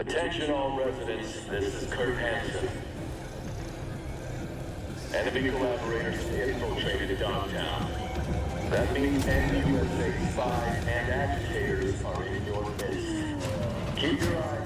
Attention all residents, this is Kurt Hansen. Enemy collaborators infiltrated downtown. That means NUSA spies and agitators are in your midst. Keep your eyes.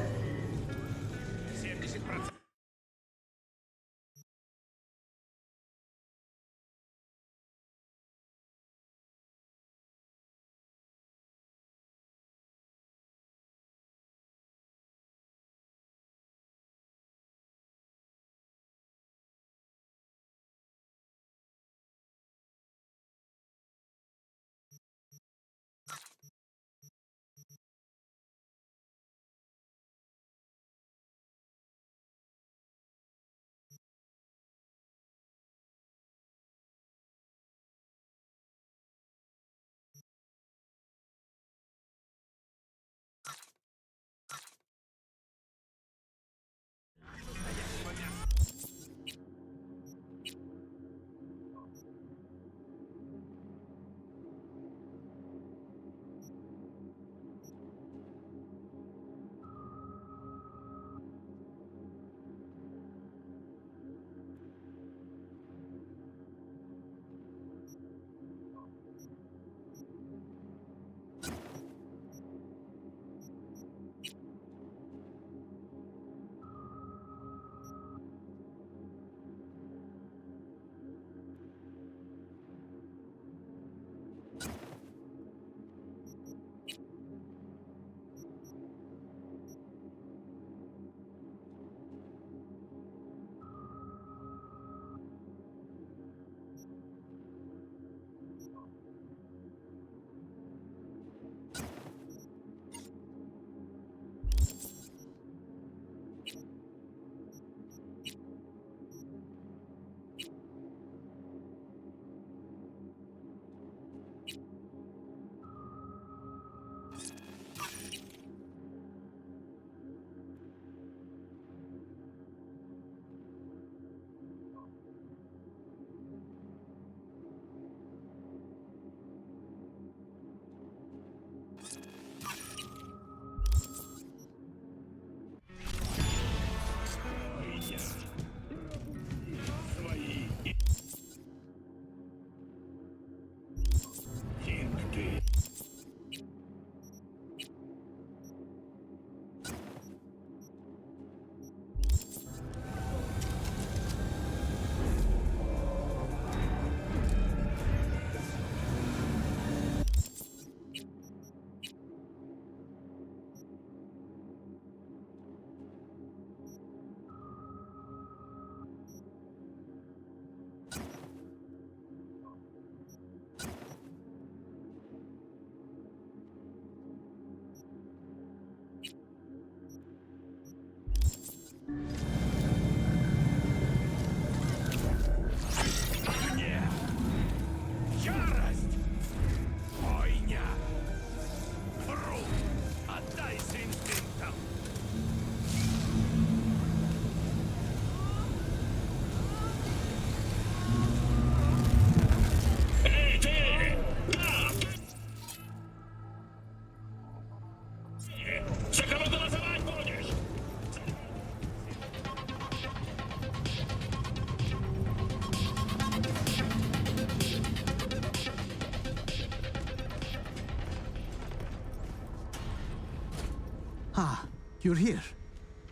Ah, you're here.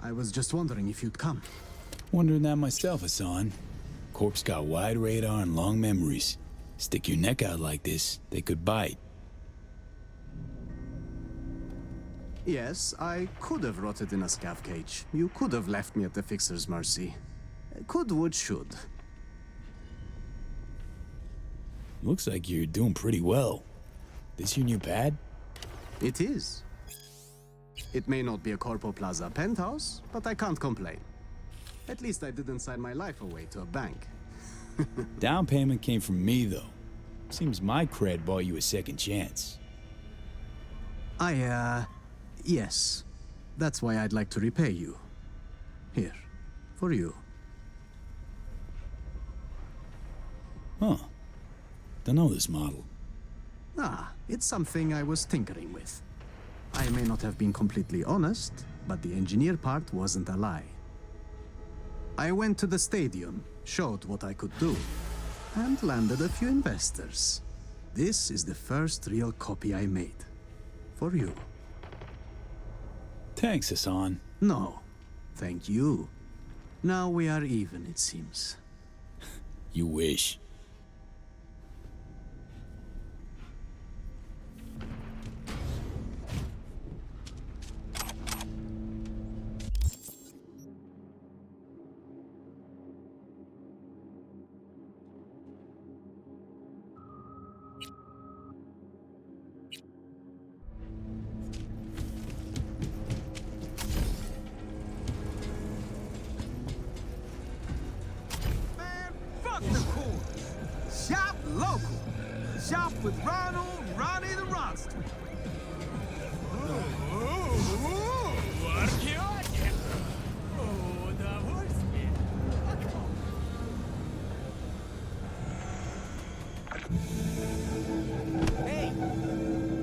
I was just wondering if you'd come. Wondering that myself, Hassan. Corp's got wide radar and long memories. Stick your neck out like this, they could bite. Yes, I could have rotted in a scav cage. You could have left me at the Fixer's mercy. Could would should. Looks like you're doing pretty well. This your new pad? It is. It may not be a Corpo Plaza penthouse, but I can't complain. At least I didn't sign my life away to a bank. Down payment came from me, though. Seems my cred bought you a second chance. Yes. That's why I'd like to repay you. Here. For you. Huh. Don't know this model. Ah, it's something I was tinkering with. I may not have been completely honest, but the engineer part wasn't a lie. I went to the stadium, showed what I could do, and landed a few investors. This is the first real copy I made. For you. Thanks, Hassan. No, thank you. Now we are even, it seems. You wish. Shop local. Shop with Ronald, Ronnie the Ronster.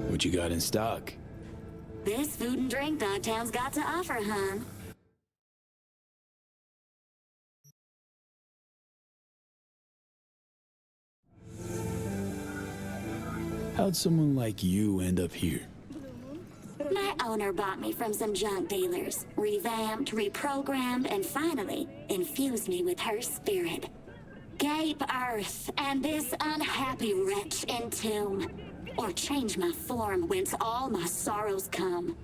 What you got in stock? There's food and drink Dogtown's got to offer, hon. How'd someone like you end up here? My owner bought me from some junk dealers, revamped, reprogrammed, and finally infused me with her spirit. Gape Earth and this unhappy wretch entomb, or change my form whence all my sorrows come.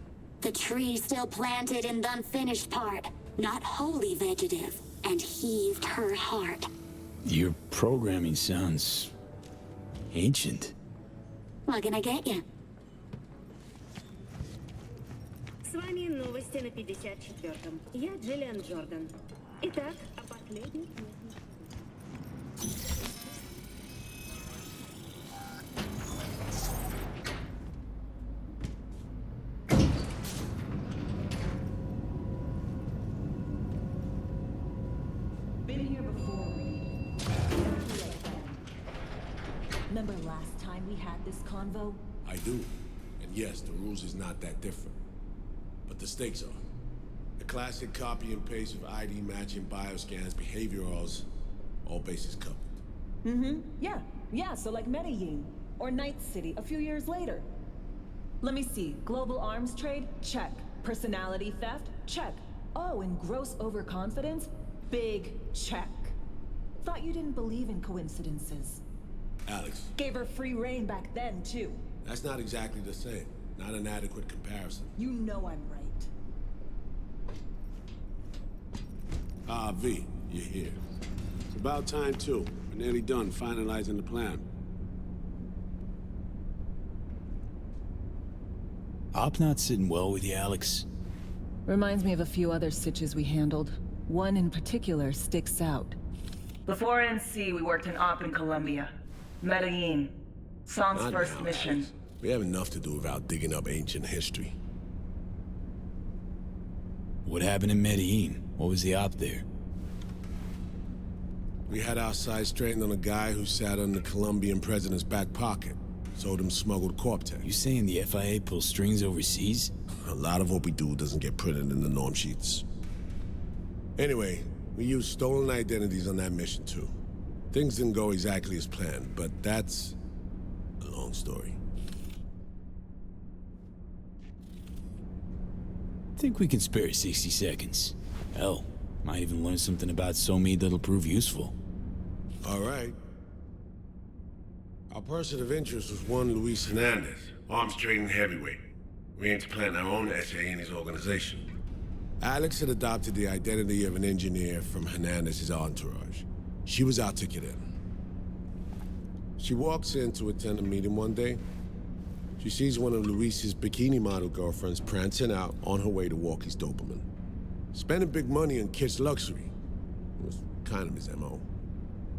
The tree still planted in the unfinished part, not wholly vegetative, and heaved her heart. Your programming sounds ancient. What can I get you? С вами новости на 54-м. Я Джиллиан Джордан. Итак, о последних... Been here before. Remember last time we had this convo? I do. And yes, the rules is not that different. But the stakes are. The classic copy and paste of ID matching, bioscans, behaviorals, all bases covered. Yeah, so like Medellin. Or Night City a few years later. Let me see. Global arms trade? Check. Personality theft? Check. Oh, and gross overconfidence? Big check. Thought you didn't believe in coincidences. Alex, Gave her free reign back then, too. that's not exactly the same. Not an adequate comparison. You know I'm right. Ah, V, you're here. It's about time, too. We're nearly done finalizing the plan. Op not sitting well with you, Alex. Reminds me of a few other stitches we handled. One in particular sticks out. Before NC, we worked in Op in Colombia. Medellin. Song's Not first now, mission. Alex. We have enough to do without digging up ancient history. What happened in Medellin? What was the op there? We had our sights straightened on a guy who sat on the Colombian president's back pocket. Sold him smuggled corp tech. You saying the FIA pulls strings overseas? A lot of what we do doesn't get printed in the norm sheets. Anyway, we used stolen identities on that mission too. Things didn't go exactly as planned, but that's a long story. Think we can spare 60 seconds. Hell, might even learn something about Somi that'll prove useful. All right. Our person of interest was one Luis Hernandez, arms trading heavyweight. We aim to plant our own SA in his organization. Alex had adopted the identity of an engineer from Hernandez's entourage. She was our ticket in. She walks in to attend a meeting one day. She sees one of Luis's bikini model girlfriends prancing out on her way to walk his Doberman. Spending big money on kids' luxury. It was kind of his MO.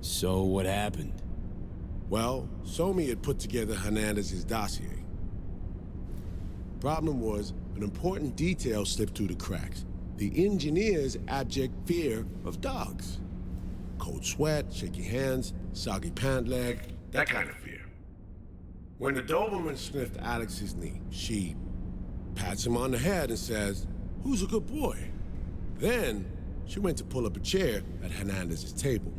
So what happened? Well, Somi had put together Hernandez's dossier. Problem was, an important detail slipped through the cracks. The engineer's abject fear of dogs. Cold sweat, shaky hands, soggy pant leg, that kind of fear. When the Doberman sniffed Alex's knee, she pats him on the head and says, Who's a good boy? Then, she went to pull up a chair at Hernandez's table.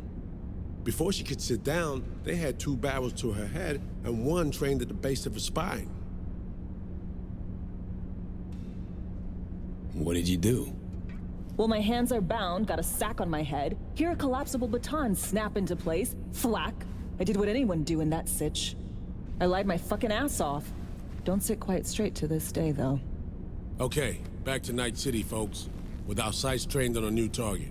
Before she could sit down, they had 2 barrels to her head and 1 trained at the base of her spine. What did you do? Well, my hands are bound, got a sack on my head. Here a collapsible baton snap into place. Thwack. I did what anyone do in that sitch. I lied my fucking ass off. Don't sit quite straight to this day, though. Okay, back to Night City, folks. With our sights trained on a new target.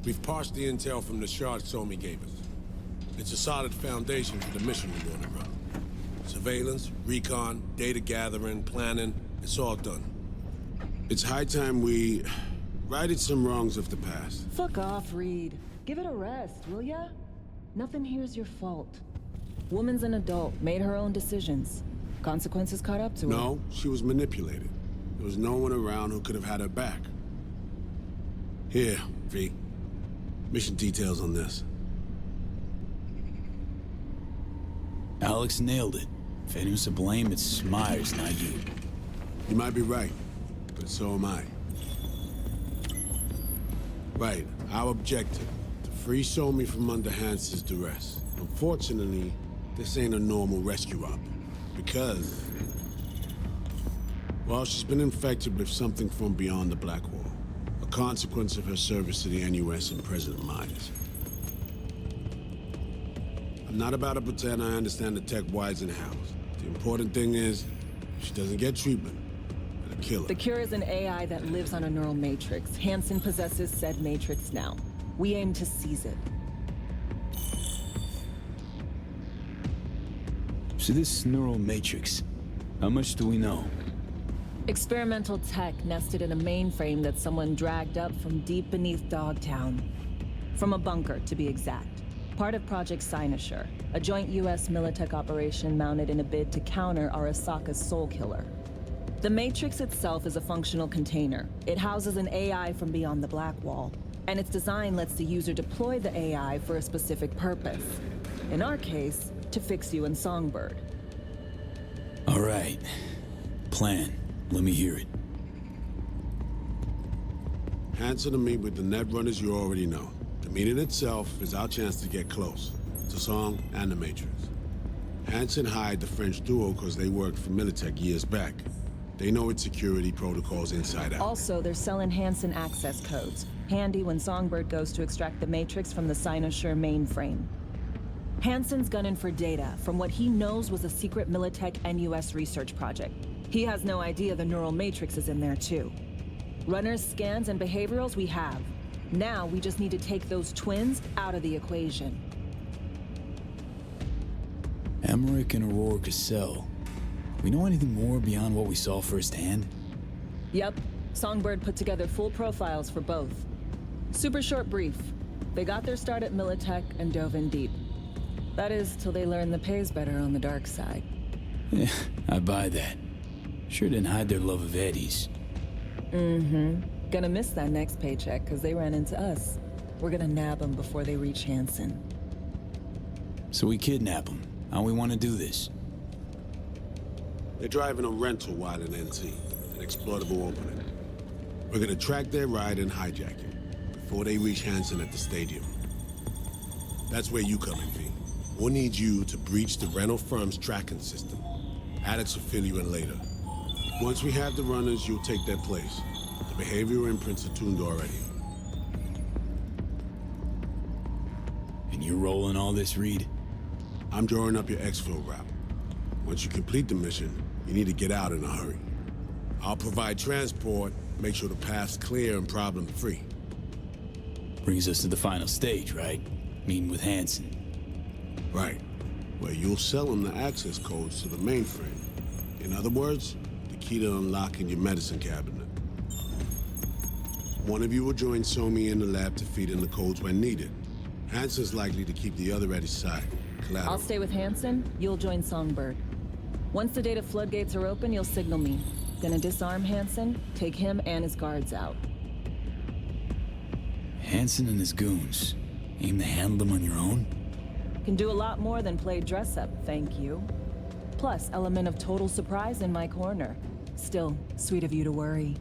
We've parsed the intel from the shard Somi gave us. It's a solid foundation for the mission we're going to run. Surveillance, recon, data gathering, planning, it's all done. It's high time we righted some wrongs of the past. Fuck off, Reed. Give it a rest, will ya? Nothing here's your fault. Woman's an adult, made her own decisions. Consequences caught up to her. No, she was manipulated. There was no one around who could have had her back. Here, V. Mission details on this. Alex nailed it. If anyone's to blame, it's Myers, not you. You might be right, but so am I. Right, our objective, to free Somi from under Hansen's duress. Unfortunately, this ain't a normal rescue op, because... well, she's been infected with something from beyond the Black Wall. A consequence of her service to the NUS and President Myers. I'm not about to pretend I understand the tech whys and hows. The important thing is, if she doesn't get treatment, it'll kill her. The cure is an AI that lives on a neural matrix. Hansen possesses said matrix now. We aim to seize it. So this neural matrix, how much do we know? Experimental tech nested in a mainframe that someone dragged up from deep beneath Dogtown. From a bunker, to be exact. Part of Project Cynosure, a joint US Militech operation mounted in a bid to counter Arasaka's Soul Killer. The Matrix itself is a functional container. It houses an AI from beyond the Black Wall, and its design lets the user deploy the AI for a specific purpose. In our case, to fix you and Songbird. All right. Plan. Let me hear it. Hansen to meet with the Netrunners you already know. The meeting itself is our chance to get close to Song and the Matrix. Hansen hired the French duo because they worked for Militech years back. They know its security protocols inside out. Also, they're selling Hansen access codes. Handy when Songbird goes to extract the Matrix from the Cynosure mainframe. Hansen's gunning for data from what he knows was a secret Militech NUS research project. He has no idea the neural matrix is in there too. Runners, scans, and behaviorals we have. Now we just need to take those twins out of the equation. Emmerich and Aurora Cassell. We know anything more beyond what we saw firsthand? Yep. Songbird put together full profiles for both. Super short brief. They got their start at Militech and dove in deep. That is, till they learned the pay's better on the dark side. Yeah, I buy that. Sure didn't hide their love of Eddie's. Mm-hmm. Gonna miss that next paycheck, because they ran into us. We're gonna nab them before they reach Hansen. So we kidnap them. How we want to do this? They're driving a rental while in NT, an exploitable opening. We're gonna track their ride and hijack it, before they reach Hansen at the stadium. That's where you come in, V. We'll need you to breach the rental firm's tracking system. Alex will fill you in later. Once we have the runners, you'll take their place. The behavioral imprints are tuned already. And you're rolling all this, Reed? I'm drawing up your exfil route. Once you complete the mission, you need to get out in a hurry. I'll provide transport, make sure the path's clear and problem-free. Brings us to the final stage, right? Meeting with Hansen. Right. Where you'll sell him the access codes to the mainframe. In other words, the key to unlocking your medicine cabinet. One of you will join Somi in the lab to feed in the codes when needed. Hansen's likely to keep the other at his side. Collateral. I'll stay with Hansen, you'll join Songbird. Once the data floodgates are open, you'll signal me. Gonna disarm Hansen, take him and his guards out. Hansen and his goons. Aim to handle them on your own? Can do a lot more than play dress-up, thank you. Plus, element of total surprise in my corner. Still, sweet of you to worry.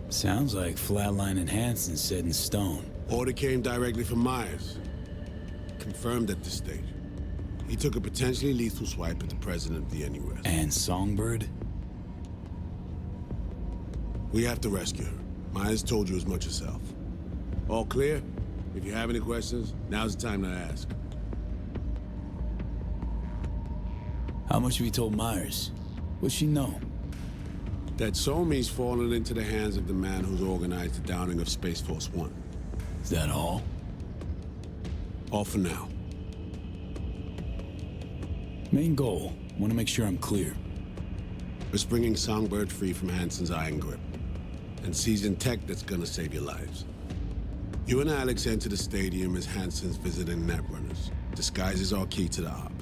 Sounds like Flatline and Hansen set in stone. Order came directly from Myers. Confirmed at this stage. He took a potentially lethal swipe at the president of the NUS. And Songbird? We have to rescue her. Myers told you as much herself. All clear? If you have any questions, now's the time to ask. How much have you told Myers? What's she know? That Somi's fallen into the hands of the man who's organized the downing of Space Force One. Is that all? All for now. Main goal. Want to make sure I'm clear. It's bringing Songbird free from Hansen's iron grip. And seizing tech that's gonna save your lives. You and Alex enter the stadium as Hansen's visiting netrunners. Disguise is our key to the op.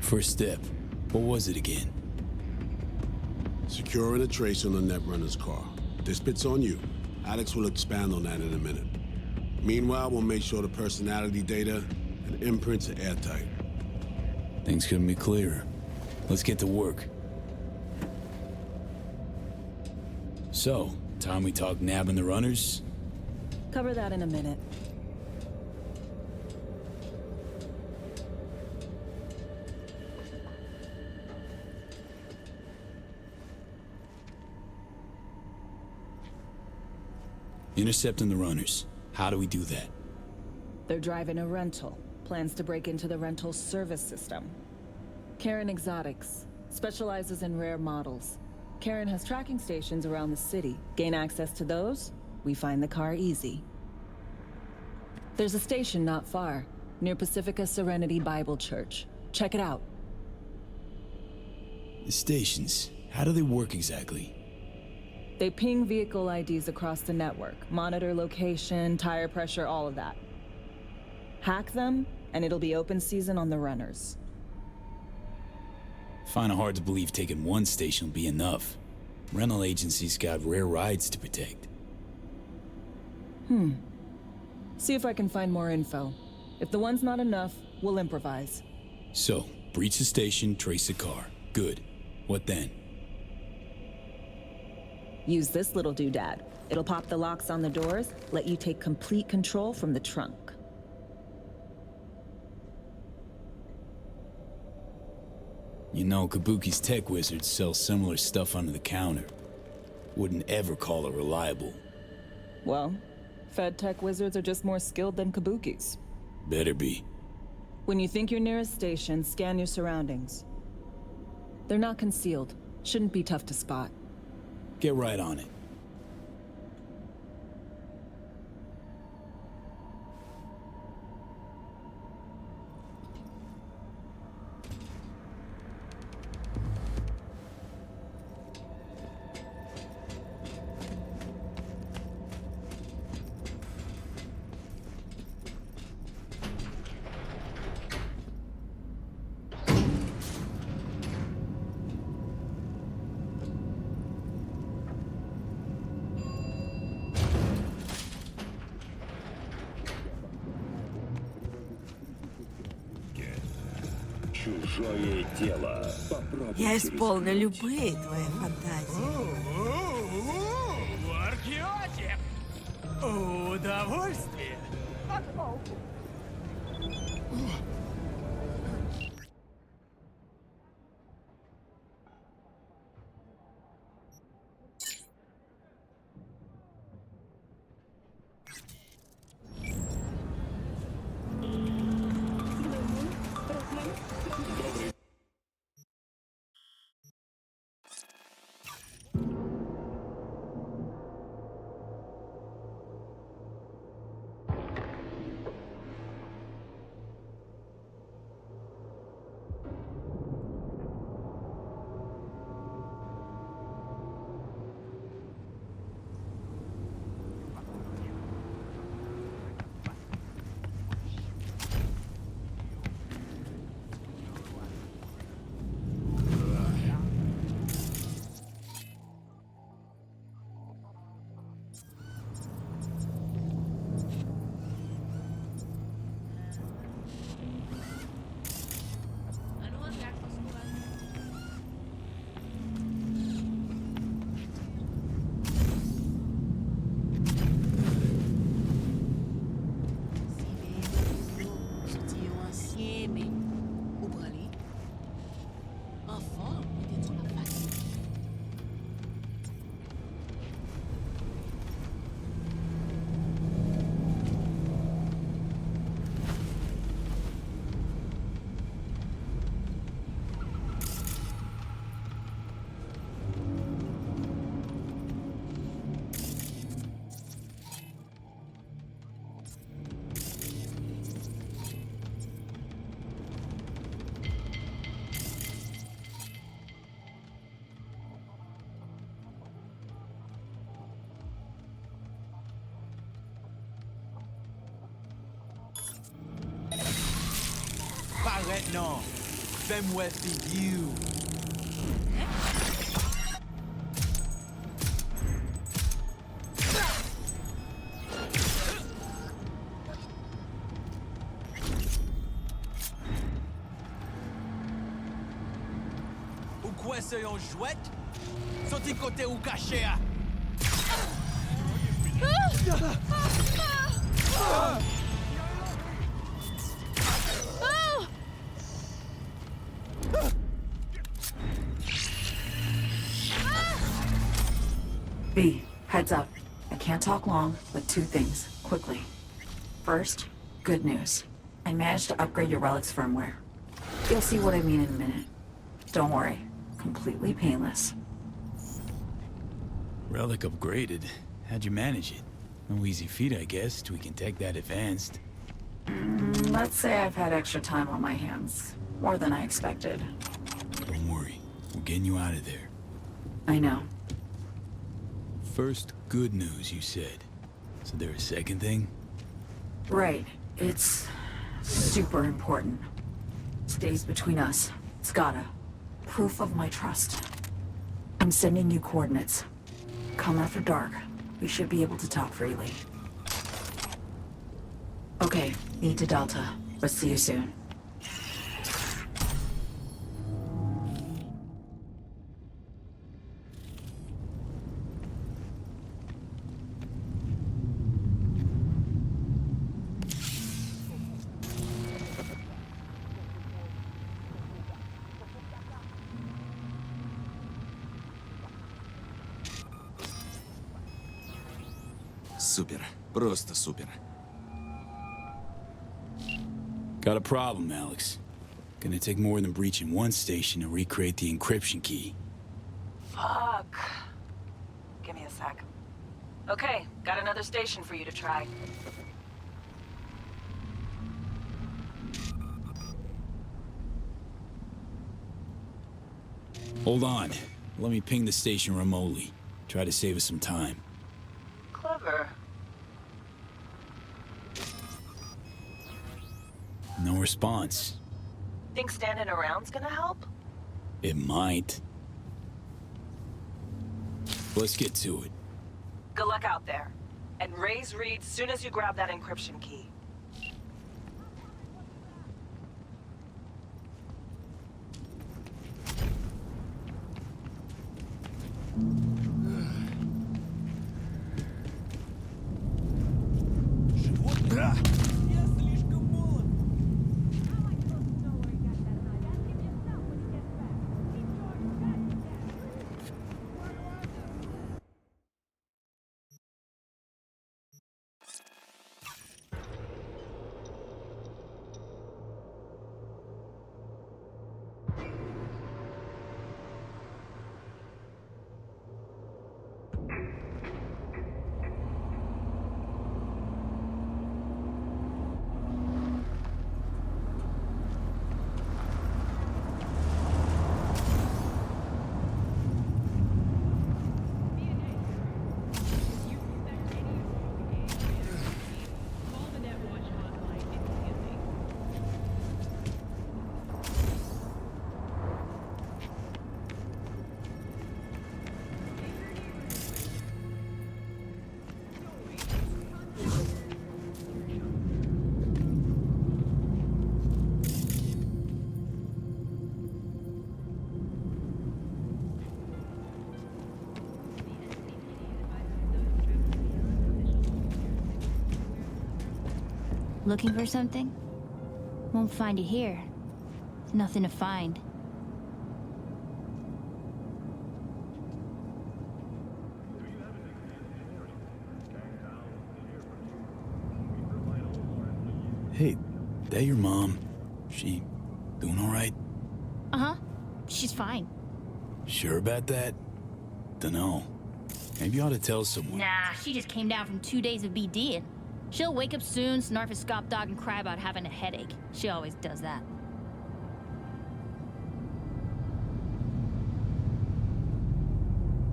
First step. What was it again? Securing a trace on the netrunner's car. This bit's on you. Alex will expand on that in a minute. Meanwhile, we'll make sure the personality data and imprints are airtight. Things couldn't be clearer. Let's get to work. So, time we talk nabbing the runners? Cover that in a minute. Intercepting the runners. How do we do that? They're driving a rental. Plans to break into the rental service system. Karen Exotics. Specializes in rare models. Karen has tracking stations around the city. Gain access to those, we find the car easy. There's a station not far, near Pacifica Serenity Bible Church. Check it out. The stations. How do they work exactly? They ping vehicle IDs across the network, monitor location, tire pressure, all of that. Hack them, and it'll be open season on the runners. Find it hard to believe taking one station will be enough. Rental agencies got rare rides to protect. See if I can find more info. If the one's not enough, we'll improvise. So, breach the station, trace the car. Good. What then? Use this little doodad. It'll pop the locks on the doors, let you take complete control from the trunk. You know, Kabuki's tech wizards sell similar stuff under the counter. Wouldn't ever call it reliable. Well, Fed tech wizards are just more skilled than Kabukis. Better be. When you think you're near a station, scan your surroundings. They're not concealed. Shouldn't be tough to spot. Get right on it. Чужое тело. Я исполню любые твои фантазии. Археотик! Удовольствие! non. Fais-moi figure. Ou quoi, soyons jouettes? Sauter côté ou caché, hein? B, heads up. I can't talk long, but two things, quickly. First, good news. I managed to upgrade your relic's firmware. You'll see what I mean in a minute. Don't worry, completely painless. Relic upgraded. How'd you manage it? No easy feat, I guess, tweaking tech that advanced. Let's say I've had extra time on my hands. More than I expected. Don't worry. We're getting you out of there. I know. First, good news, you said. So there a second thing? Right. It's super important. Stays between us. It's gotta. Proof of my trust. I'm sending you coordinates. Come after dark. We should be able to talk freely. Okay, need to Delta. Let's see you soon. Супер. Просто супер. Got a problem, Alex. Gonna take more than breaching one station to recreate the encryption key. Fuck. Give me a sec. Okay, got another station for you to try. Hold on. Let me ping the station remotely. Try to save us some time. Clever. No response. Think standing around's gonna help? It might. Let's get to it. Good luck out there. And raise Reed soon as you grab that encryption key. Looking for something? Won't find it here. Nothing to find. Hey, that your mom? She doing all right? Uh-huh. She's fine. Sure about that? Dunno. Maybe you ought to tell someone. Nah, she just came down from 2 days of BDing. She'll wake up soon, snarf a scop dog, and cry about having a headache. She always does that.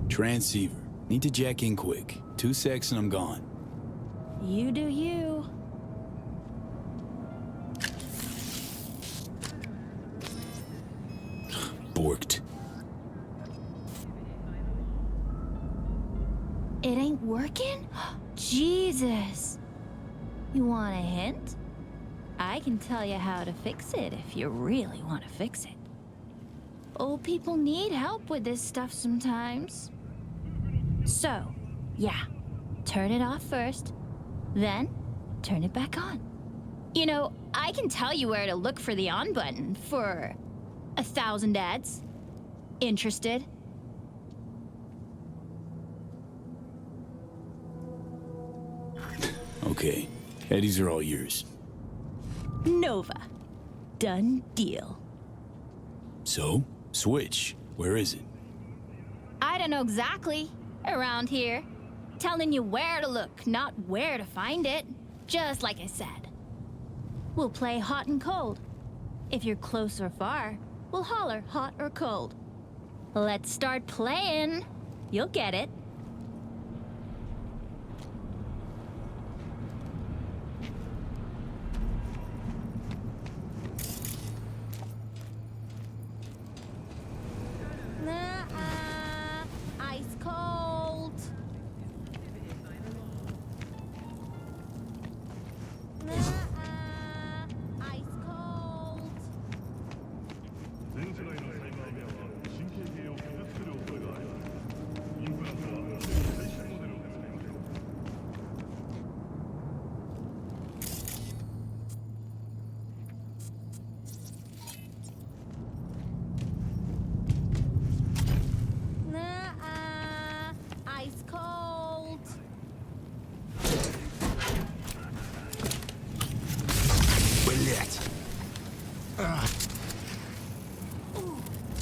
Transceiver. Need to jack in quick. 2 secs and I'm gone. You do you. borked. It ain't working? Jesus. You want a hint? I can tell you how to fix it if you really want to fix it. Old people need help with this stuff sometimes. So, yeah, turn it off first, then turn it back on. You know, I can tell you where to look for the on button for 1,000 ads. Interested? Okay, Eddies are all yours. Nova. Done deal. So, Switch, where is it? I don't know exactly. Around here. Telling you where to look, not where to find it. Just like I said. We'll play hot and cold. If you're close or far, we'll holler hot or cold. Let's start playing. You'll get it. Ice cold. Ice cold. Ice cold. Блять! Ooh,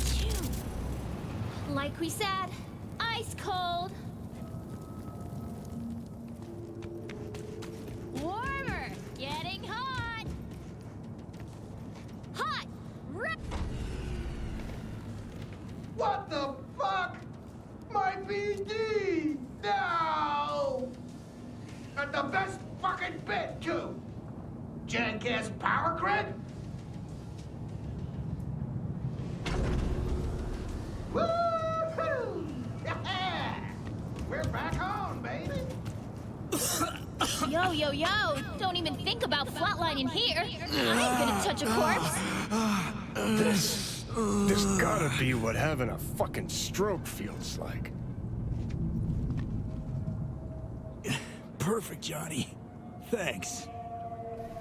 chew. Like we said, ice cold. Warmer, getting hot. Hot, What the fuck? My BD! No! And the best fucking bit, too! Jackass power grid? Woo-hoo! Yeah! We're back on, baby! Yo, yo, yo! Don't even think about flatlining here. I ain't gonna touch a corpse. This gotta be what having a fucking stroke feels like. Perfect, Johnny. Thanks.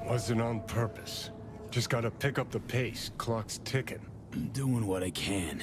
Wasn't on purpose. Just gotta pick up the pace. Clock's ticking. I'm doing what I can.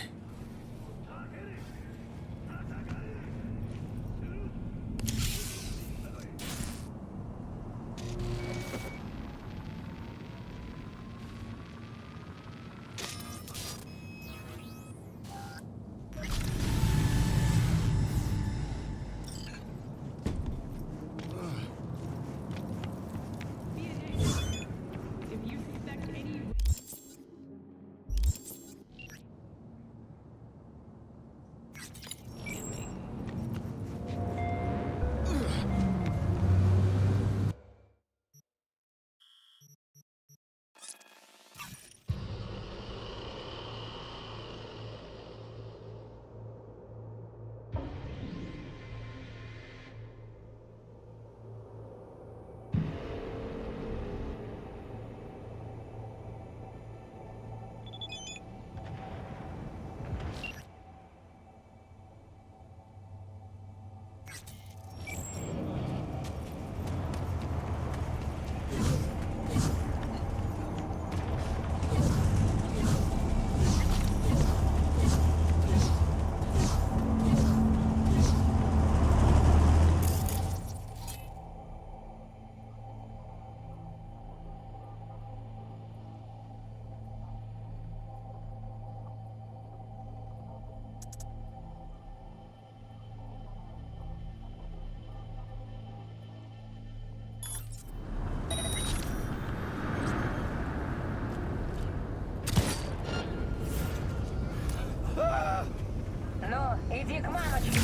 Ну, иди к мамочке.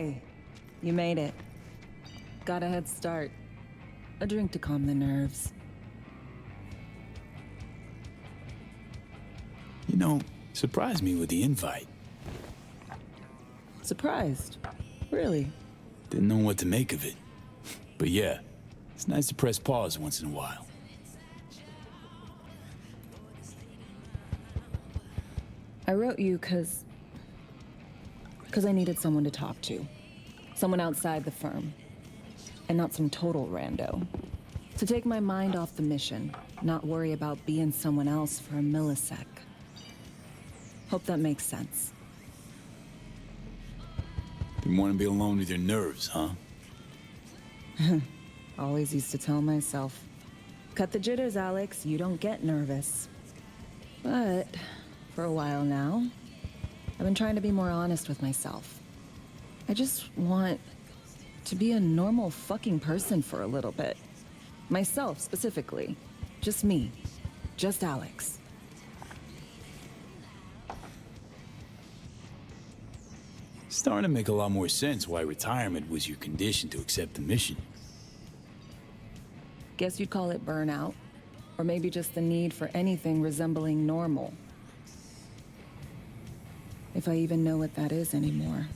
Hey, you made it. Got a head start. A drink to calm the nerves. You know, surprised me with the invite. Surprised? Really? Didn't know what to make of it. But yeah, it's nice to press pause once in a while. I wrote you because I needed someone to talk to. Someone outside the firm. And not some total rando. To take my mind off the mission, not worry about being someone else for a millisec. Hope that makes sense. Didn't want to be alone with your nerves, huh? Always used to tell myself, cut the jitters, Alex, you don't get nervous. But for a while now, I've been trying to be more honest with myself. I just want to be a normal fucking person for a little bit. Myself, specifically. Just me. Just Alex. Starting to make a lot more sense why retirement was your condition to accept the mission. Guess you'd call it burnout. Or maybe just the need for anything resembling normal. If I even know what that is anymore.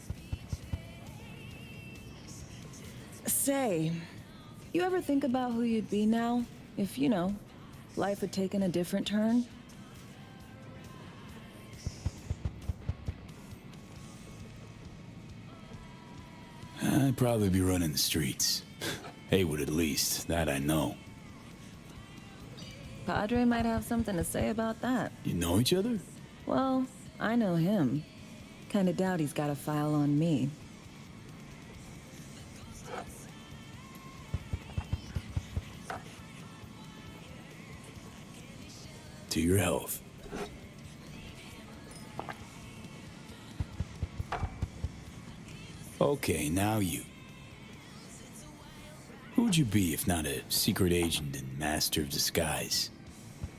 Say, you ever think about who you'd be now? If, you know, life had taken a different turn? I'd probably be running the streets. Haywood at least, that I know. Padre might have something to say about that. You know each other? Well, I know him. Kinda doubt he's got a file on me. To your health. Okay, now you. Who'd you be if not a secret agent and master of disguise?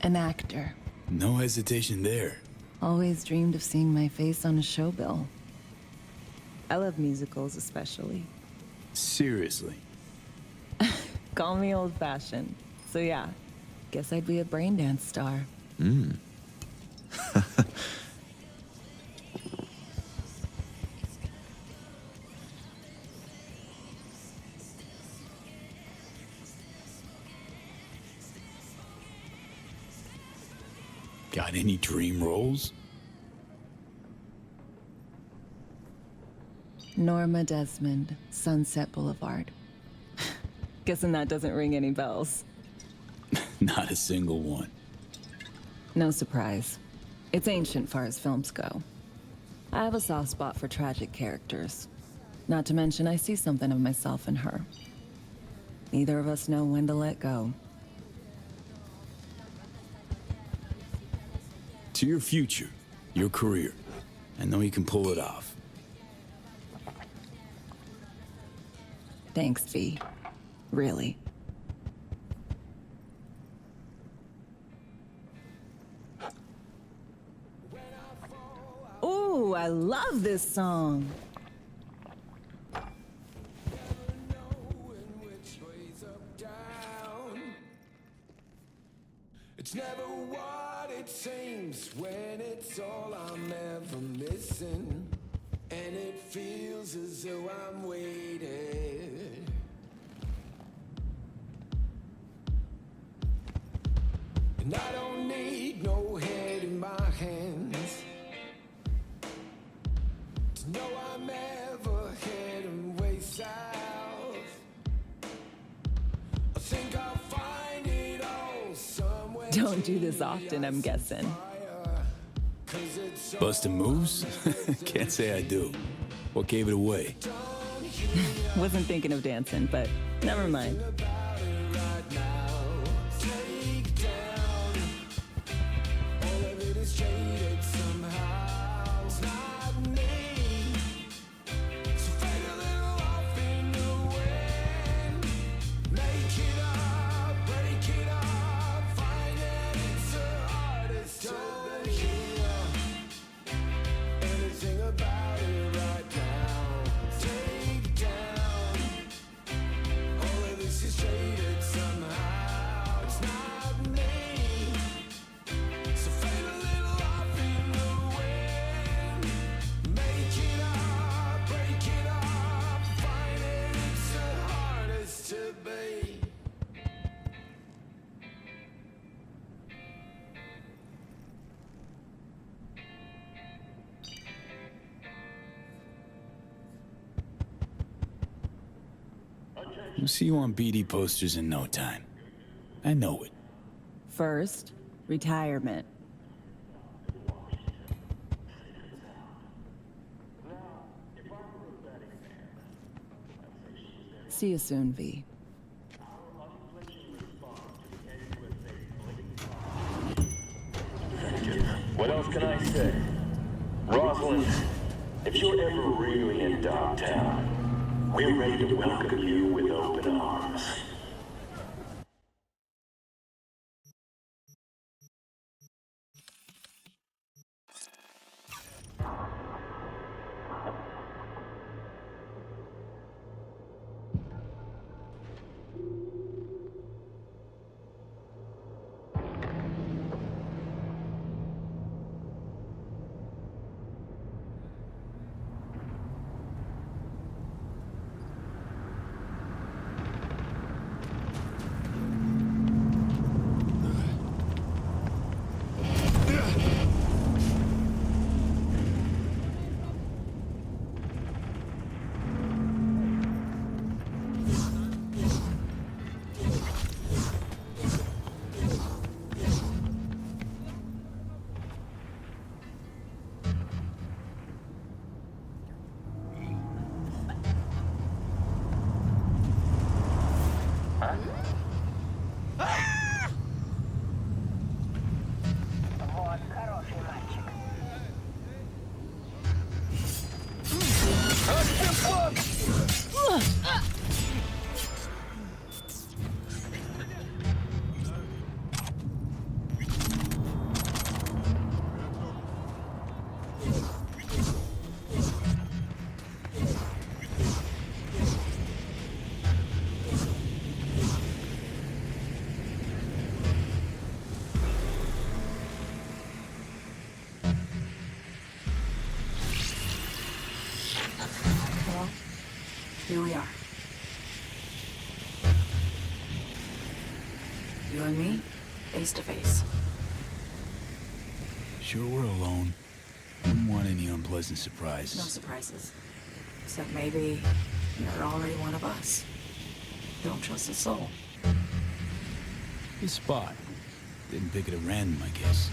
An actor. No hesitation there. Always dreamed of seeing my face on a show bill. I love musicals especially. Seriously? Call me old-fashioned. So yeah, guess I'd be a brain dance star. Got any dream roles? Norma Desmond, Sunset Boulevard. Guessing that doesn't ring any bells. Not a single one. No surprise. It's ancient far as films go. I have a soft spot for tragic characters. Not to mention I see something of myself in her. Neither of us know when to let go. To your future, your career. I know you can pull it off. Thanks, V. Really. Ooh, I love this song. It's never what it seems when it's all I'm ever missing. And it feels as though I'm waiting. And I don't need no head in my hands to know I'm ever heading way south. I think I'll find it all somewhere. Don't do this often, I'm guessing. Bustin' moves? Can't say I do. What gave it away? Wasn't thinking of dancing, but never mind. Everything about it right now. We'll see you on BD posters in no time. I know it. First, retirement. See you soon, V. What else can I say? Rosalind, if you're ever really in Dogtown, we're ready to welcome you with open arms. Here we are. You and me, face to face. Sure we're alone. Wouldn't want any unpleasant surprises. No surprises. Except maybe you're already one of us. Don't trust a soul. This spot. Didn't pick it at random, I guess.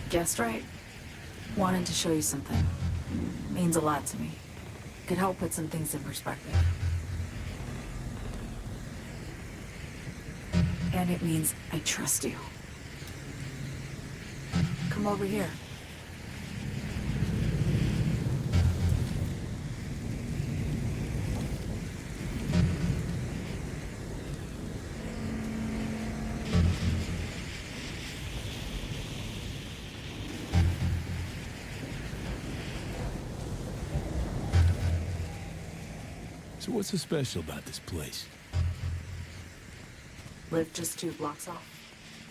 Guessed right. Wanted to show you something. Means a lot to me. Could help put some things in perspective. And it means I trust you. Come over here. So what's so special about this place? Lived just 2 blocks off.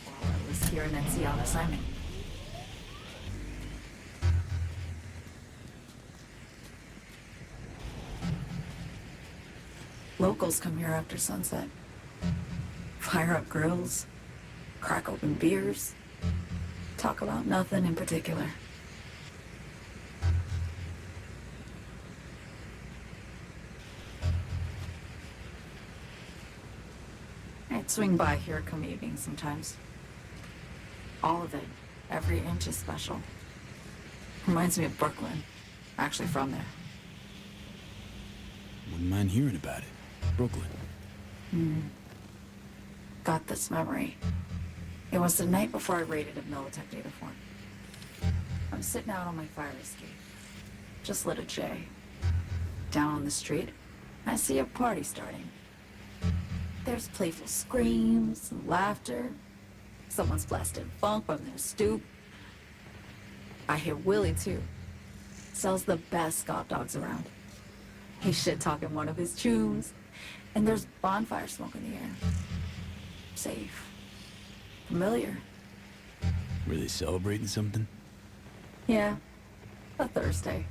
While I was here in NC on assignment. Locals come here after sunset. Fire up grills, crack open beers, talk about nothing in particular. I'd swing by here come evening sometimes. All of it, every inch is special. Reminds me of Brooklyn. Actually from there. Wouldn't mind hearing about it. Brooklyn. Got this memory. It was the night before I raided a Militech data farm. I'm sitting out on my fire escape. Just lit a J. Down on the street, I see a party starting. There's playful screams and laughter. Someone's blasting funk from their stoop. I hear Willie, too. Sells the best Scott dogs around. He's shit-talking one of his tunes. And there's bonfire smoke in the air. Safe. Familiar. Were they celebrating something? Yeah. A Thursday.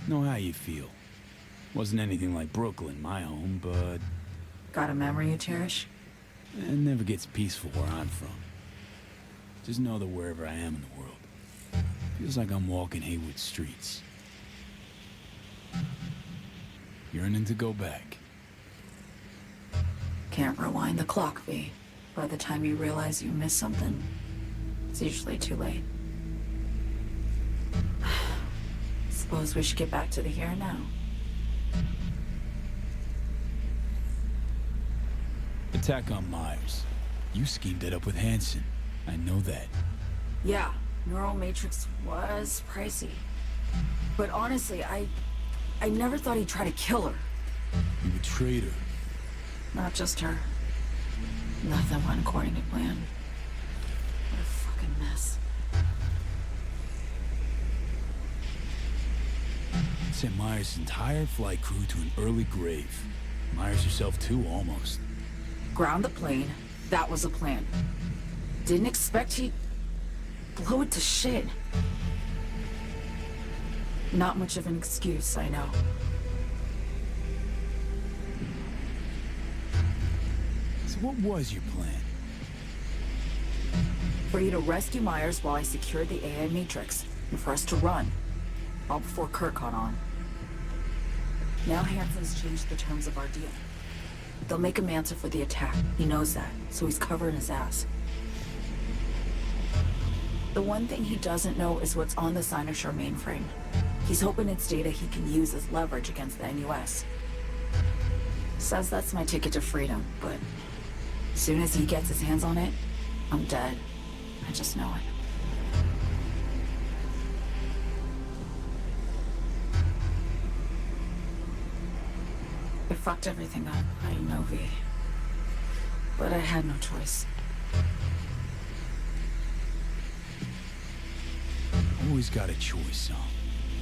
Know how you feel. Wasn't anything like Brooklyn, my home, but... Got a memory you cherish? It never gets peaceful where I'm from. Just know that wherever I am in the world, feels like I'm walking Haywood streets. yearning to go back. Can't rewind the clock, V. By the time you realize you missed something, it's usually too late. Suppose we should get back to the here and now. Attack on Myers. You schemed it up with Hansen. I know that. Yeah, Neural Matrix was pricey. But honestly, I never thought he'd try to kill her. You betrayed her. Not just her. Nothing went according to plan. What a fucking mess. Sent Myers' entire flight crew to an early grave. Myers herself too, almost. Ground the plane. That was a plan. Didn't expect he'd blow it to shit. Not much of an excuse, I know. So what was your plan? For you to rescue Myers while I secured the AI Matrix, and for us to run, all before Kurt caught on. Now Hansen's changed the terms of our deal. They'll make him answer for the attack. He knows that, so he's covering his ass. The one thing he doesn't know is what's on the Cynosure mainframe. He's hoping it's data he can use as leverage against the NUS. Says that's my ticket to freedom, but as soon as he gets his hands on it, I'm dead. I just know it. It fucked everything up, I know, V. But I had no choice. Always got a choice, son.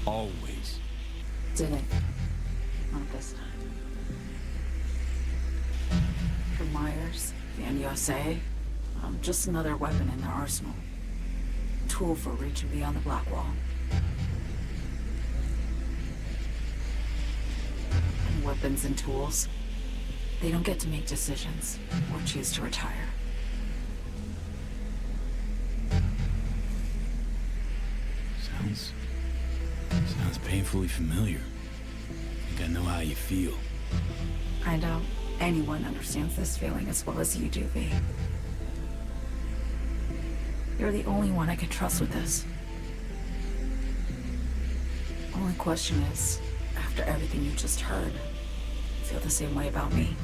Always. Didn't. Not this time. For Myers, the NUSA, I'm just another weapon in their arsenal. Tool for reaching beyond the Black Wall. And weapons and tools, they don't get to make decisions or choose to retire. Sounds painfully familiar. I think I know how you feel. I doubt anyone understands this feeling as well as you do, V. You're the only one I can trust with this. Only question is, after everything you just heard, you feel the same way about me?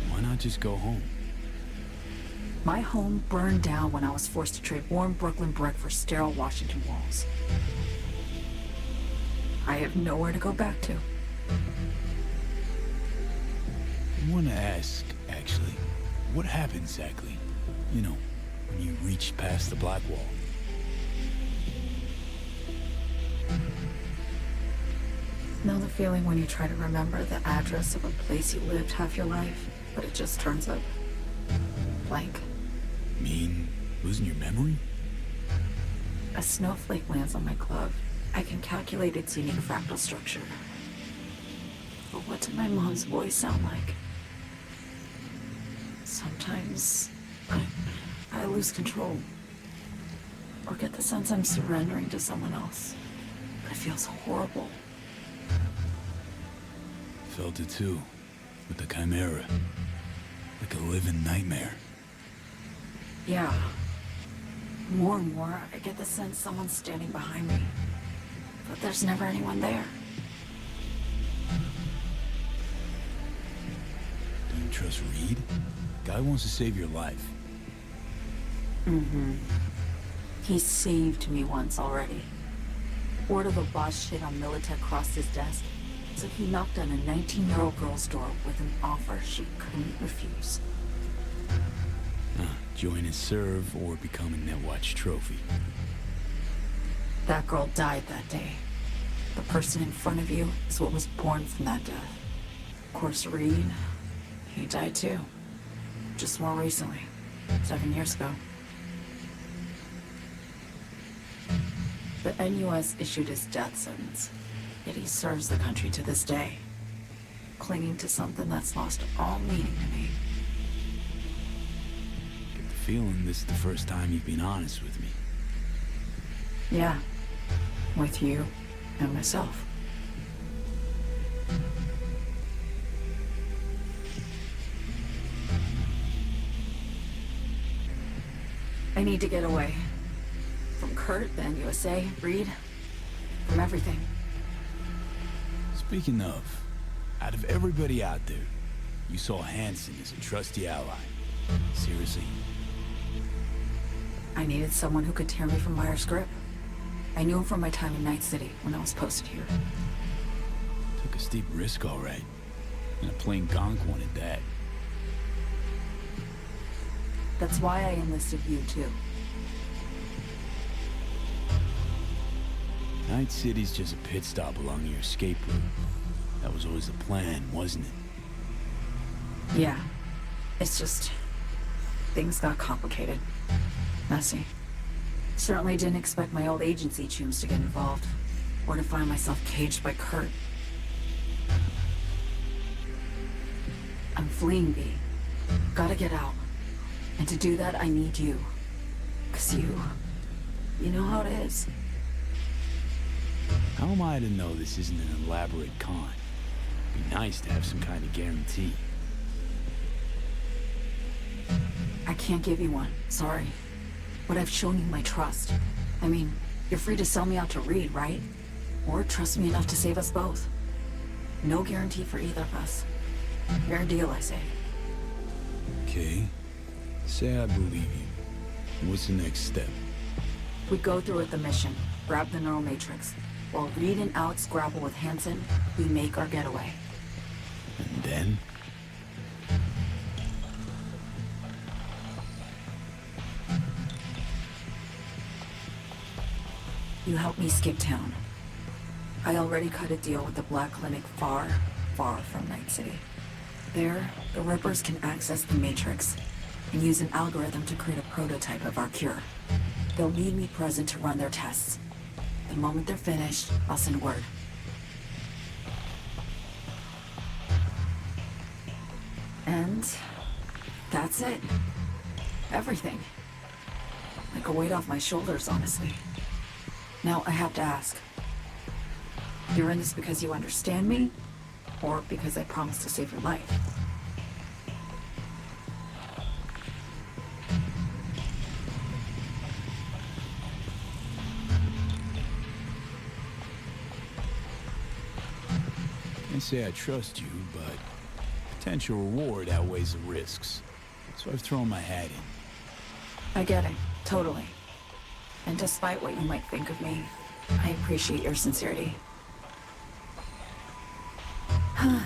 Why not just go home? My home burned down when I was forced to trade warm Brooklyn brick for sterile Washington walls. I have nowhere to go back to. I want to ask, actually, what happened exactly? You know, when you reached past the Black Wall. Know the feeling when you try to remember the address of a place you lived half your life, but it just turns up blank? Mean losing your memory? A snowflake lands on my glove. I can calculate its unique fractal structure. But what did my mom's voice sound like? Sometimes I lose control. Or get the sense I'm surrendering to someone else. It feels horrible. Felt it too, with the Chimera. Like a living nightmare. Yeah. More and more, I get the sense someone's standing behind me. But there's never anyone there. Do you trust Reed? Guy wants to save your life. Mm-hmm. He saved me once already. Word of a boss shit on Militech crossed his desk, so he knocked on a 19-year-old girl's door with an offer she couldn't refuse. Join and serve or become a Netwatch trophy. That girl died that day. The person in front of you is what was born from that death. Of course, Reed, he died too. Just more recently. 7 years ago. The NUS issued his death sentence, yet he serves the country to this day, clinging to something that's lost all meaning to me. Get the feeling this is the first time you've been honest with me. Yeah, with you. And myself. I need to get away. From Kurt, the NUSA, Reed, from everything. Speaking of, out of everybody out there, you saw Hansen as a trusty ally. Seriously? I needed someone who could tear me from Myers' grip. I knew him from my time in Night City when I was posted here. Took a steep risk, all right. And a plain gonk one at that. That's why I enlisted you, too. Night City's just a pit stop along your escape route. That was always the plan, wasn't it? Yeah. It's just... things got complicated. Messy. Certainly didn't expect my old agency chums to get involved. Or to find myself caged by Kurt. I'm fleeing, V. Gotta get out. And to do that, I need you. 'Cause you know how it is. How am I to know this isn't an elaborate con? Be nice to have some kind of guarantee. I can't give you one, sorry. But I've shown you my trust. I mean, you're free to sell me out to Reed, right? Or trust me enough to save us both. No guarantee for either of us. Fair deal, I say. Okay. Say I believe you. What's the next step? We go through with the mission, grab the neural matrix. While Reed and Alex grapple with Hansen, we make our getaway. And then? You help me skip town. I already cut a deal with the Black Clinic far, far from Night City. There, the Rippers can access the Matrix and use an algorithm to create a prototype of our cure. They'll need me present to run their tests. The moment they're finished, I'll send word. And that's it. Everything. Like a weight off my shoulders, honestly. Now, I have to ask. You're in this because you understand me? Or because I promised to save your life? Can't say I trust you, but potential reward outweighs the risks. So I've thrown my hat in. I get it. Totally. And despite what you might think of me, I appreciate your sincerity. I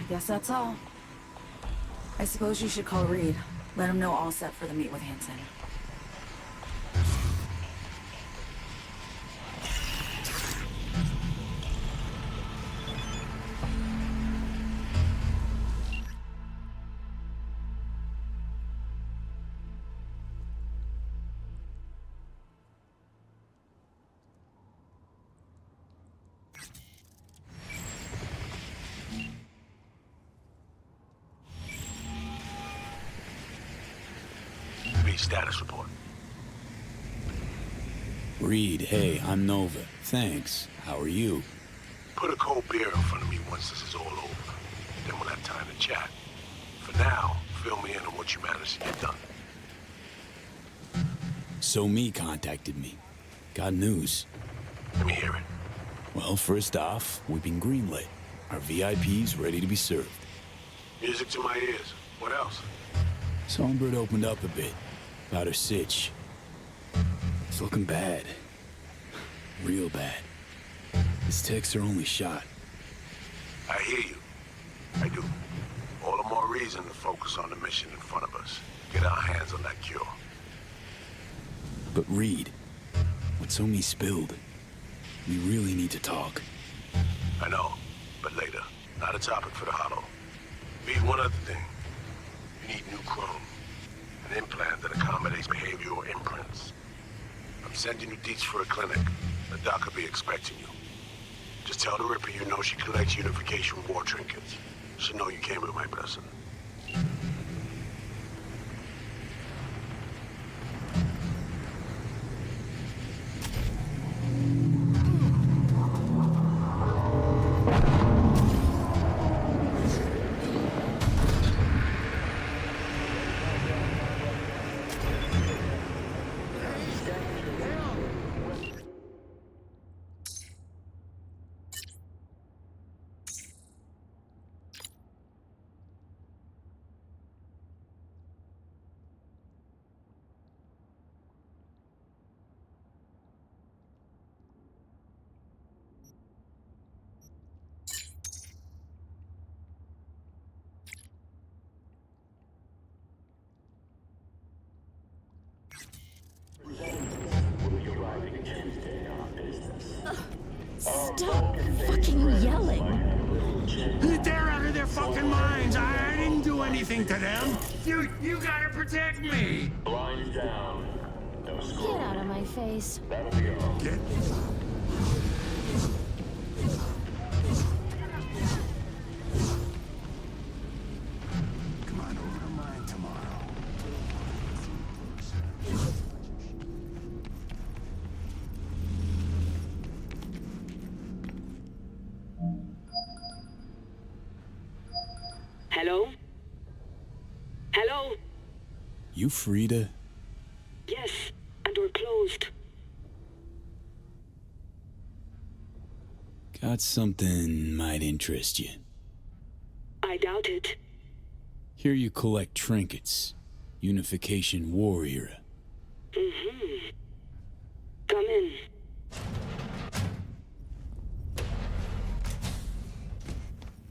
guess that's all. I suppose you should call Reed. Let him know all set for the meet with Hansen. Status report. Reed, hey, I'm Nova. Thanks. How are you? Put a cold beer in front of me once this is all over. Then we'll have time to chat. For now, fill me in on what you managed to get done. So Me contacted me. Got news. Let me hear it. Well, first off, we've been greenlit. Our VIP's ready to be served. Music to my ears. What else? Songbird opened up a bit. About her sitch. It's looking bad. Real bad. This tech's her only shot. I hear you. I do. All the more reason to focus on the mission in front of us. Get our hands on that cure. But Reed, what Somi spilled, we really need to talk. I know, but later. Not a topic for the Hollow. Reed, one other thing. You need new chrome. An implant that accommodates behavioral imprints. I'm sending you deets for a clinic. The doc will be expecting you. Just tell the Ripper you know she collects unification war trinkets. She'll know you came with my blessing. Stop fucking yelling. They're out of their fucking minds. I didn't do anything to them. You gotta protect me. Blinds down. No Get score. out of my face. That'll be all. Get. Come on over to mine tomorrow. Hello? Hello? You Frida? Yes, and we're closed. Got something might interest you. I doubt it. Here you collect trinkets. Unification War era. Mm-hmm. Come in.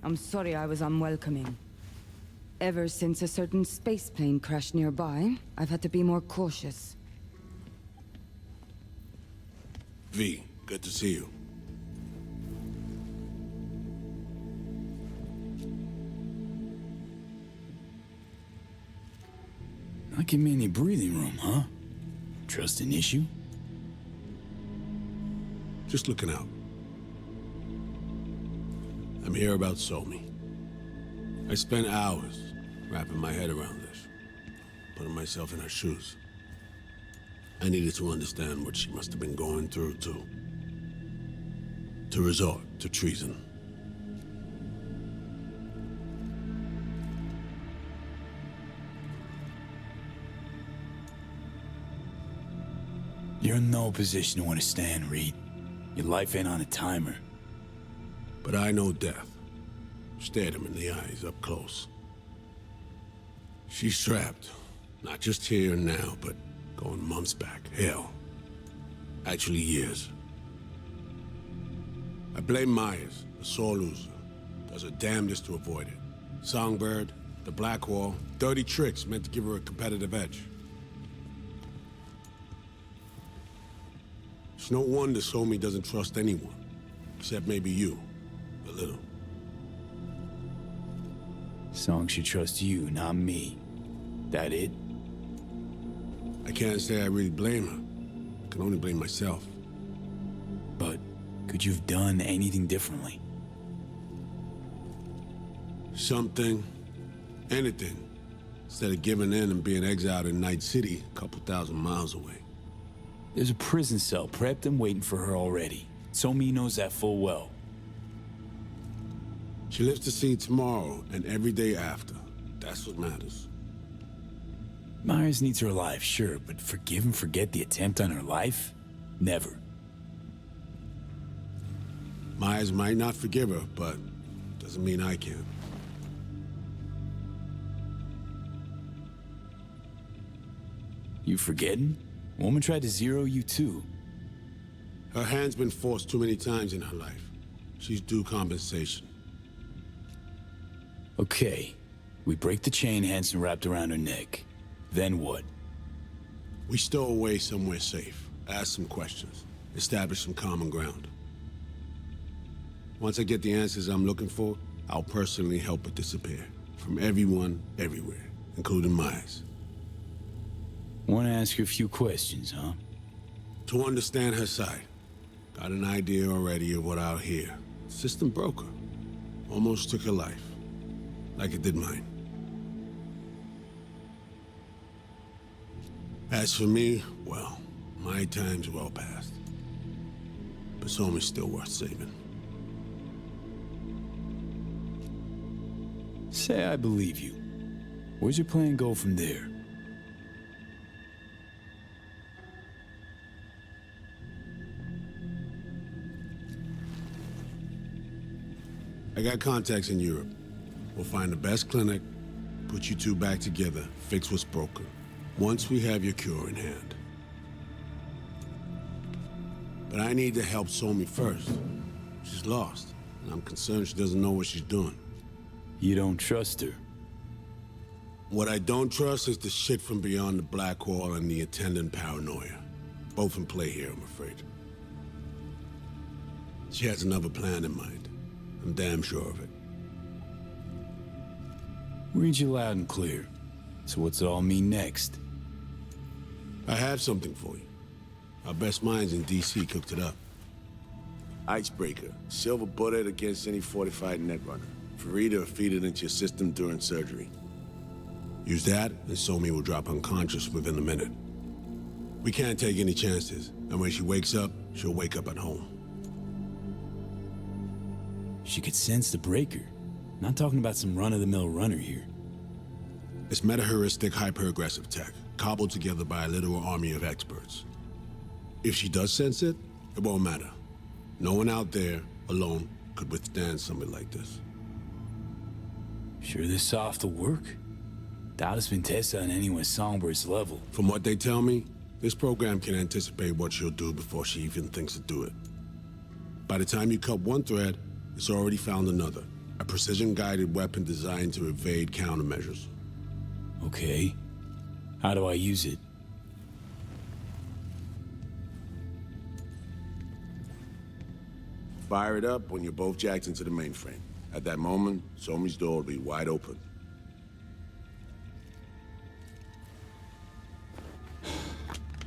I'm sorry I was unwelcoming. Ever since a certain space plane crashed nearby, I've had to be more cautious. V, good to see you. Not give me any breathing room, huh? Trust an issue? Just looking out. I'm here about Somi. I spent hours wrapping my head around this, putting myself in her shoes. I needed to understand what she must have been going through, too. To resort to treason. You're in no position to understand, Reed. Your life ain't on a timer. But I know death. Stared him in the eyes up close. She's trapped. Not just here and now, but going months back. Hell. Actually years. I blame Myers, the sore loser. Does her damnedest to avoid it. Songbird, the Black Wall, dirty tricks meant to give her a competitive edge. It's no wonder Somi doesn't trust anyone. Except maybe you. A little. Song should trust you, not me. That it? I can't say I really blame her. I can only blame myself. But could you have done anything differently? Something. Anything. Instead of giving in and being exiled in Night City, a couple thousand miles away. There's a prison cell prepped and waiting for her already. Somi knows that full well. She lives to see tomorrow and every day after. That's what matters. Myers needs her alive, sure, but forgive and forget the attempt on her life? Never. Myers might not forgive her, but doesn't mean I can. You forgetting? Woman tried to zero you too. Her hand's been forced too many times in her life. She's due compensation. Okay. We break the chain Hansen wrapped around her neck. Then what? We stow away somewhere safe. Ask some questions. Establish some common ground. Once I get the answers I'm looking for, I'll personally help her disappear. From everyone, everywhere. Including Myers. Want to ask you a few questions, huh? To understand her side. Got an idea already of what I'll hear. System broke her. Almost took her life. Like it did mine. As for me, well, my time's well past. But Somi's still worth saving. Say I believe you. Where's your plan go from there? I got contacts in Europe. We'll find the best clinic, put you two back together, fix what's broken. Once we have your cure in hand. But I need to help Somi first. She's lost, and I'm concerned she doesn't know what she's doing. You don't trust her? What I don't trust is the shit from beyond the Black Wall and the attendant paranoia. Both in play here, I'm afraid. She has another plan in mind. I'm damn sure of it. Read you loud and clear. So what's it all mean next? I have something for you. Our best minds in DC cooked it up. Icebreaker. Silver bullet against any fortified netrunner. Farida will feed it into your system during surgery. Use that, and Somi will drop unconscious within a minute. We can't take any chances, and when she wakes up, she'll wake up at home. She could sense the breaker. Not talking about some run-of-the-mill runner here. It's meta-heuristic hyper-aggressive tech, cobbled together by a literal army of experts. If she does sense it, it won't matter. No one out there, alone, could withstand something like this. Sure this soft will work? Doubt it's been tested on anyone Songbird's level. From what they tell me, this program can anticipate what she'll do before she even thinks to do it. By the time you cut one thread, it's already found another. A precision-guided weapon designed to evade countermeasures. Okay. How do I use it? Fire it up when you're both jacked into the mainframe. At that moment, Somi's door will be wide open.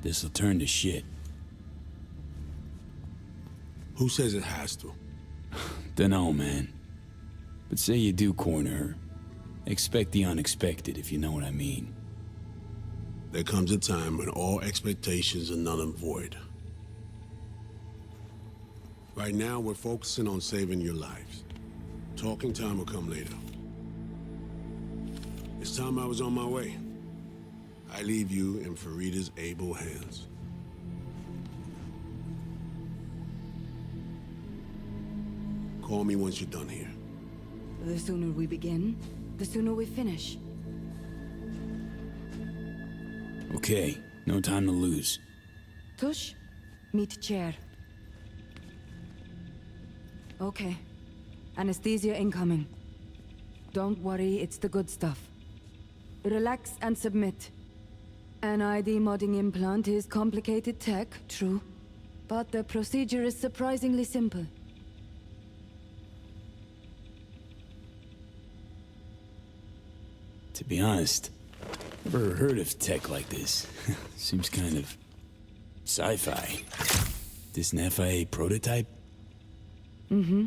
This'll turn to shit. Who says it has to? Dunno, man. But say you do corner her. Expect the unexpected, if you know what I mean. There comes a time when all expectations are null and void. Right now, we're focusing on saving your lives. Talking time will come later. It's time I was on my way. I leave you in Farida's able hands. Call me once you're done here. The sooner we begin, the sooner we finish. Okay, no time to lose. Tush, meet chair. Okay. Anesthesia incoming. Don't worry, it's the good stuff. Relax and submit. An ID modding implant is complicated tech, true. But the procedure is surprisingly simple. To be honest, never heard of tech like this. Seems kind of sci-fi. This an FIA prototype? Mm-hmm.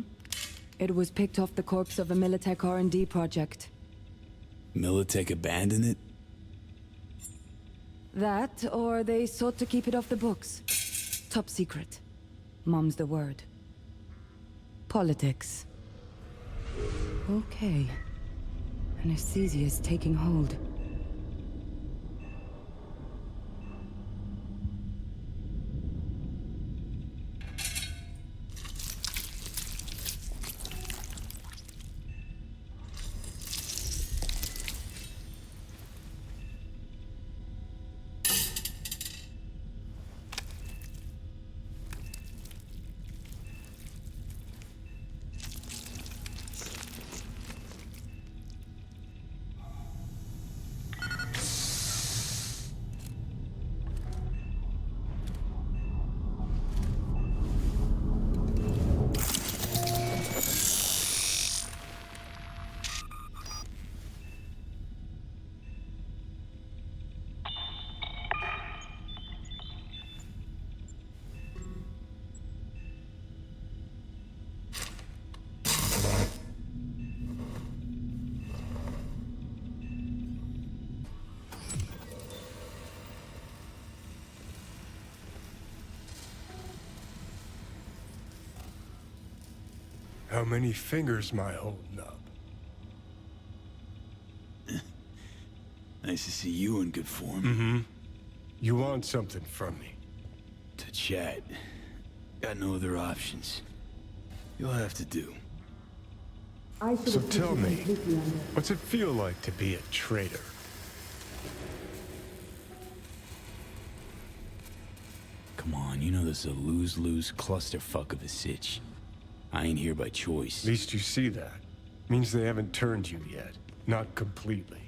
It was picked off the corpse of a Militech R&D project. Militech abandoned it? That, or they sought to keep it off the books. Top secret. Mom's the word. Politics. Okay. Anesthesia is taking hold. How many fingers am I holding up? Nice to see you in good form. Mm-hmm. You want something from me? To chat. Got no other options. You'll have to do. So tell me, what's it feel like to be a traitor? Come on, you know this is a lose-lose clusterfuck of a sitch. I ain't here by choice. At least you see that. Means they haven't turned you yet. Not completely.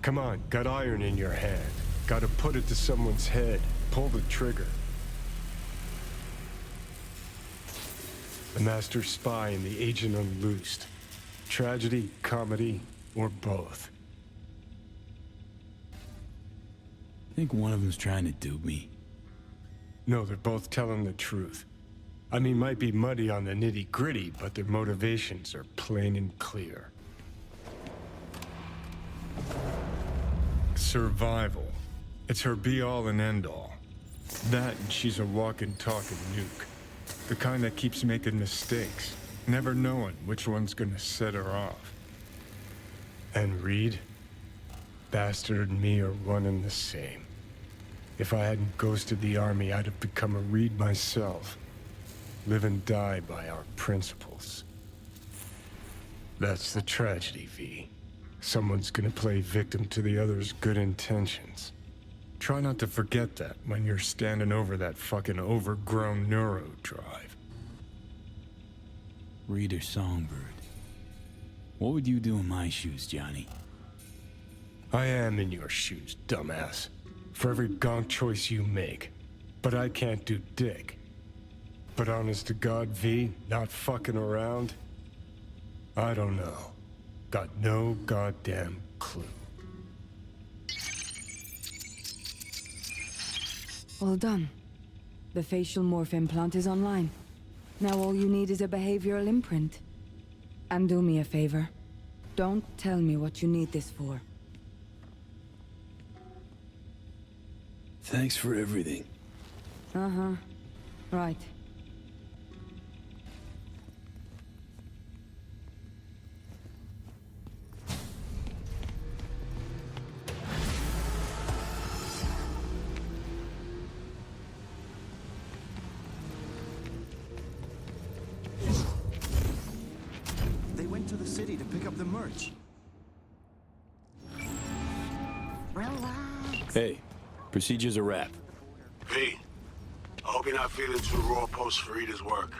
Come on, got iron in your hand. Gotta put it to someone's head. pull the trigger. The master spy and the agent unloosed. Tragedy, comedy, or both. I think one of them's trying to dupe me. No, they're both telling the truth. I mean, might be muddy on the nitty-gritty, but their motivations are plain and clear. Survival. It's her be-all and end-all. That and she's a walking, talking nuke. The kind that keeps making mistakes, never knowing which one's gonna set her off. And Reed? Bastard and me are one and the same. If I hadn't ghosted the army, I'd have become a Reed myself. Live and die by our principles. That's the tragedy, V. Someone's gonna play victim to the other's good intentions. Try not to forget that when you're standing over that fucking overgrown neuro drive. Reader Songbird. What would you do in my shoes, Johnny? I am in your shoes, dumbass. For every gonk choice you make. But I can't do dick. But honest to God, V, not fucking around? I don't know. Got no goddamn clue. All done. The facial morph implant is online. Now all you need is a behavioral imprint. And do me a favor. Don't tell me what you need this for. Thanks for everything. Uh-huh. Right. They went to the city to pick up the merch. Hey, procedure's a wrap. V, I hope you're not feeling too raw post Farida's work.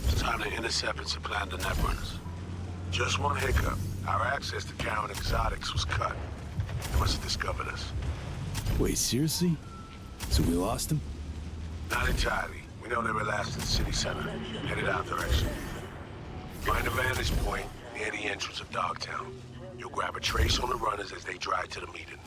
It's time to intercept and supplant the netrunners. Just one hiccup. Our access to Karen Exotics was cut. They must have discovered us. Wait, seriously? So we lost them? Not entirely. We know they were last in the city center, headed our direction. Find a vantage point near the entrance of Dogtown. You'll grab a trace on the runners as they drive to the meeting.